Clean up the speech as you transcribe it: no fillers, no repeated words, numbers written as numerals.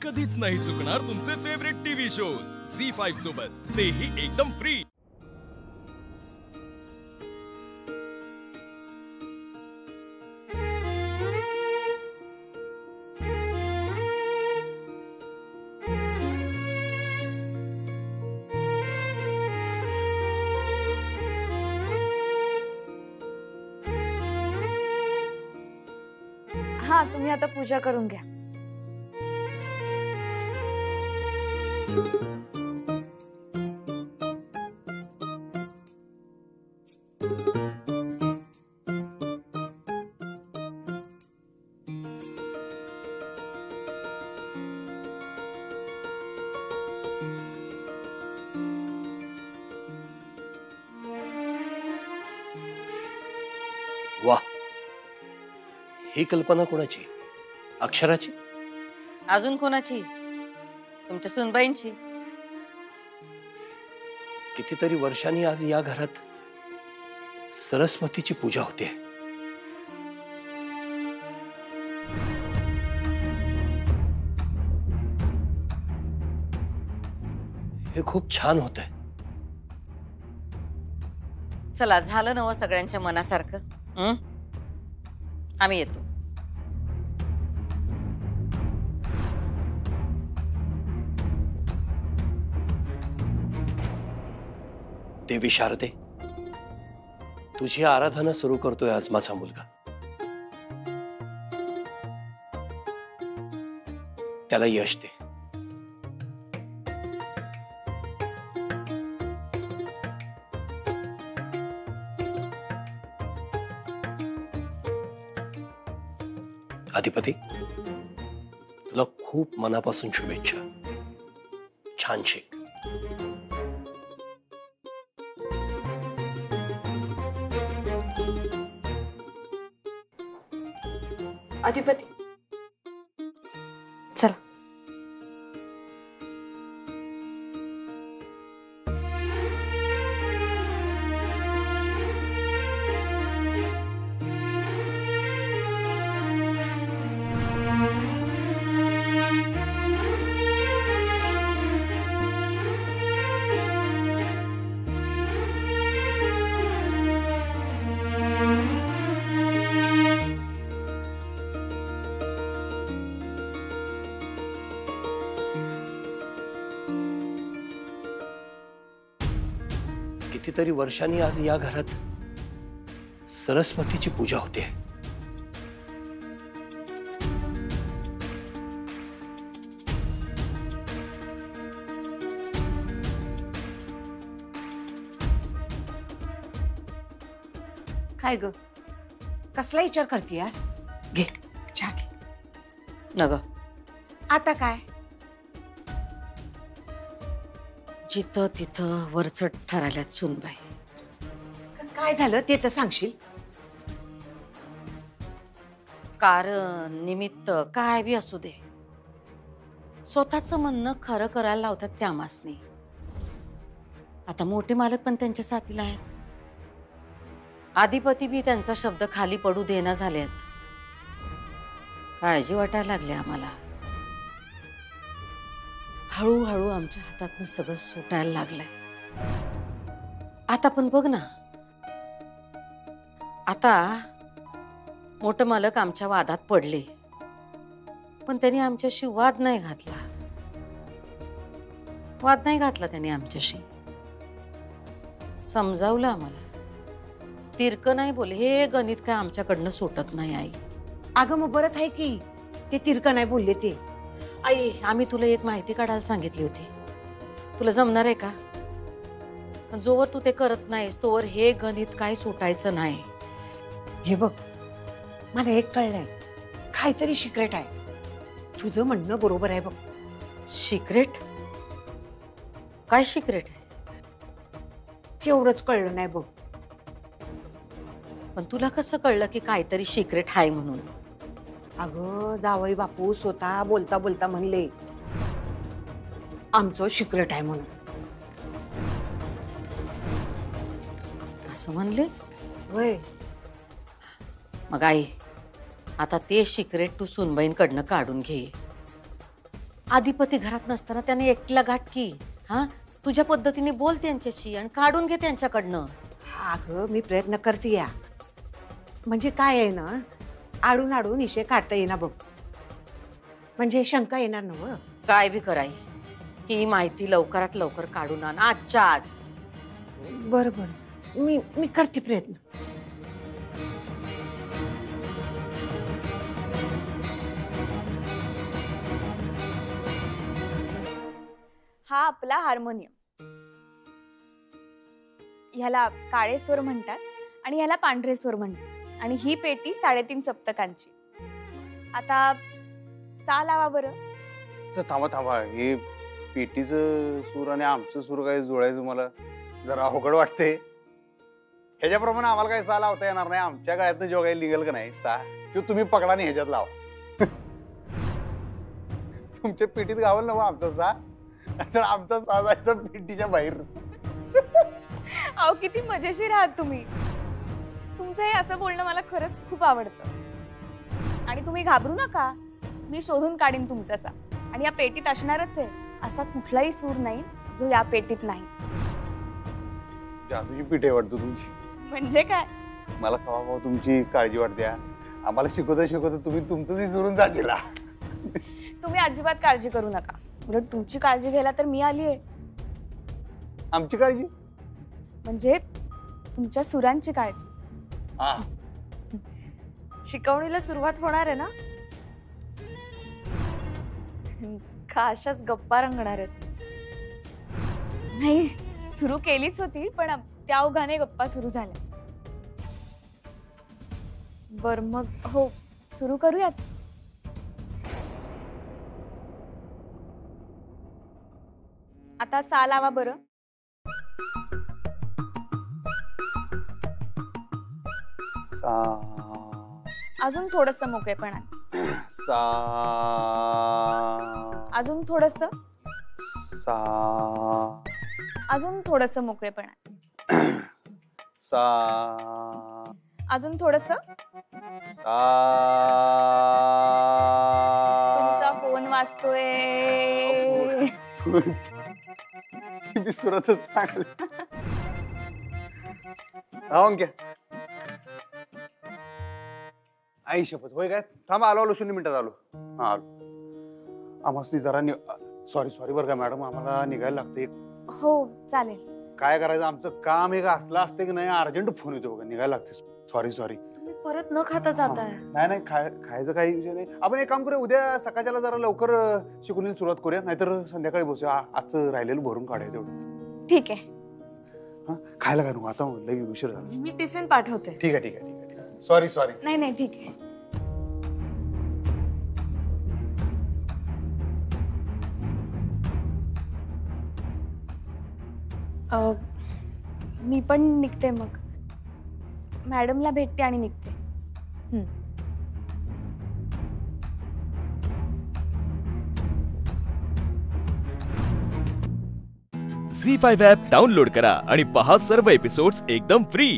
कधीच नाही चुकणार तुमचे फेवरेट टीव्ही शोज झी5 सोबत, तेही एकदम फ्री। हाँ, तुम्ही आता पूजा करून घ्या। वाह, ही कल्पना कोणाची? अक्षराची? अजून कोणाची? तुमच्या सुनबाईंची। कितीतरी वर्षांनी आज या घरात सरस्वतीची पूजा होते। हे खूप छान होतंय। चला, झालं नव सगळ्यांच्या मनासारखं। आम्ही येतो। देवी शारदे, तुझी आराधना सुरू करतोय आज माझा मुलगा। त्याला यश दे। अधिपती, तुला खूप मनापासून शुभेच्छा। छान शिक। अधिपती, चला। कितीतरी वर्षांनी आज या घरात सरस्वतीची पूजा होते। काय ग, कसला विचार करतीयास? घे चहा घे। नग, आता काय? जिथं तिथं वरचढ ठराल्यात सुनबाई। काय झालं ते तर सांगशील? कारण निमित्त काय बी असू दे, स्वतःचं म्हणणं खरं करायला लावतात त्या मासनी। आता मोठे मालक पण त्यांच्या साथीला आहेत। अधिपती बी त्यांचा शब्द खाली पडू देना झालेत। काळजी वाटायला लागली आम्हाला। हळूहळू आमच्या हातातनं सगळं सुटायला लागलंय। आता पण बघ ना, आता मोठे मालक आमच्या वादात पडले, पण त्यांनी आमच्याशी वाद नाही घातला। त्यांनी आमच्याशी समजावलं आम्हाला। तिरकं नाही बोले, हे गणित काय आमच्याकडनं सुटत नाही आई। अगं मग बरंच आहे की ते तिरकं नाही बोलले ते। आई, आम्ही तुला एक माहिती काढायला सांगितली होती, तुला जमणार आहे का? पण जोवर तू ते करत नाहीस तोवर हे गणित काय सुटायचं नाही। हे बघ, मला एक कळलंय, काहीतरी सिक्रेट आहे। तुझं म्हणणं बरोबर आहे बघ। सिक्रेट? काय सिक्रेट आहे? तेवढंच कळलं नाही बघ। पण तुला कसं कळलं की काहीतरी सिक्रेट आहे म्हणून? अगं जावई बापू स्वतः बोलता बोलता म्हणले आमचं सिक्रेट आहे म्हणून। असं म्हणले? होय। मग आई, आता ते सिक्रेट तू सुनबाईंकडनं काढून घे। अधिपती घरात नसताना त्याने एकला गाठ की. हा, तुझ्या पद्धतीने बोल त्यांच्याशी आणि काढून घे त्यांच्याकडनं. अगं मी प्रयत्न करते या. म्हणजे काय आहे ना, आडून आडून इशे काढता येईना बघ. म्हणजे शंका येणार ना व. काय बी कराई, ही माहिती लवकरात लवकर काढून आण आजच्या आज. बरं बरं, मी करते प्रयत्न. हा आपला हार्मोनियम. ह्याला काळे स्वर म्हणतात आणि ह्याला पांढरे स्वर म्हणतात. आणि ही पेटी 3.5 सप्तकांची. आता सा लावा बरं. तर थांबा, हे पेटीचं सूर आणि आमचं सूर काय जुळायचं मला जरा अवघड वाटते. ह्याच्याप्रमाणे आम्हाला काही सा लावता येणार नाही. आमच्या गळ्यातनं जो काही लिगल का नाही सा, तो तुम्ही पकडा आणि ह्याच्यात लावा. तुमच्या पेटीत गावल ना आमचा सा, तर आमचा सा जायचा पेटीच्या बाहेर. अहो किती मजेशीर आहात तुम्ही. तुमचं हे असं बोलणं मला खरंच खूप आवडतं. आणि तुम्ही घाबरू नका, मी शोधून काढीन तुमचा सा. आणि या पेटीत असणारच आहे असा कुठलाही सूर नाही जो या पेटीत नाही. जादूची पेटी वाटतो तुमची. म्हणजे काय? मला कवा तुमची काळजी वाटते. आम्हाला शिकवता तुम्ही तुमचंच विसरून जातील. तुम्ही अजिबात काळजी करू नका. उलट तुमची काळजी घ्यायला तर मी आली आहे. आमची काळजी म्हणजे तुमच्या सुरांची काळजी. शिकवणीला सुरुवात होणार आहे ना? का अशाच गप्पा रंगणार आहेत? नाही, सुरू केलीच होती पण त्या ओघाने गप्पा सुरू झाल्या. बर मग हो, सुरू करूयात. आता सा लावा बरं. अजून थोडस मोकळेपणा. सा, अजून थोडस. सा, अजून थोडस मोकळेपणा. सा, अजून थोडस. सा. तुमचा फोन वाजतोय. सुरतच चांगलं. अंक्या आई शपथ होय काय. थांब आलो 0 मिनिटात आलो. हा आलो. आम्हाला जरा सॉरी बरं का मॅडम, आम्हाला निघायला लागतं. हो चालेल. काय करायचं, आमचं काम एक असलं असतं की नाही, अर्जंट फोन येतो बघा, निघायला लागते. सॉरी. तुम्ही परत न खाता जाताय. नाही खायचं काही विषय नाही. आपण एक काम करूया, उद्या सकाळच्याला जरा लवकर शिकवणीला सुरुवात करूया, नाहीतर संध्याकाळी बसूया. आजचं राहिलेलं भरून काढायचं तेवढं. ठीक आहे. हा खायला काय नको, आता लई उशीर झाला. मी टिफिन पाठवते. ठीक आहे. सॉरी. नाही ठीक आहे. मी पण निघते मग. मॅडमला भेटते आणि निघते. झी5 ॲप डाउनलोड करा आणि पहा सर्व एपिसोड्स एकदम फ्री.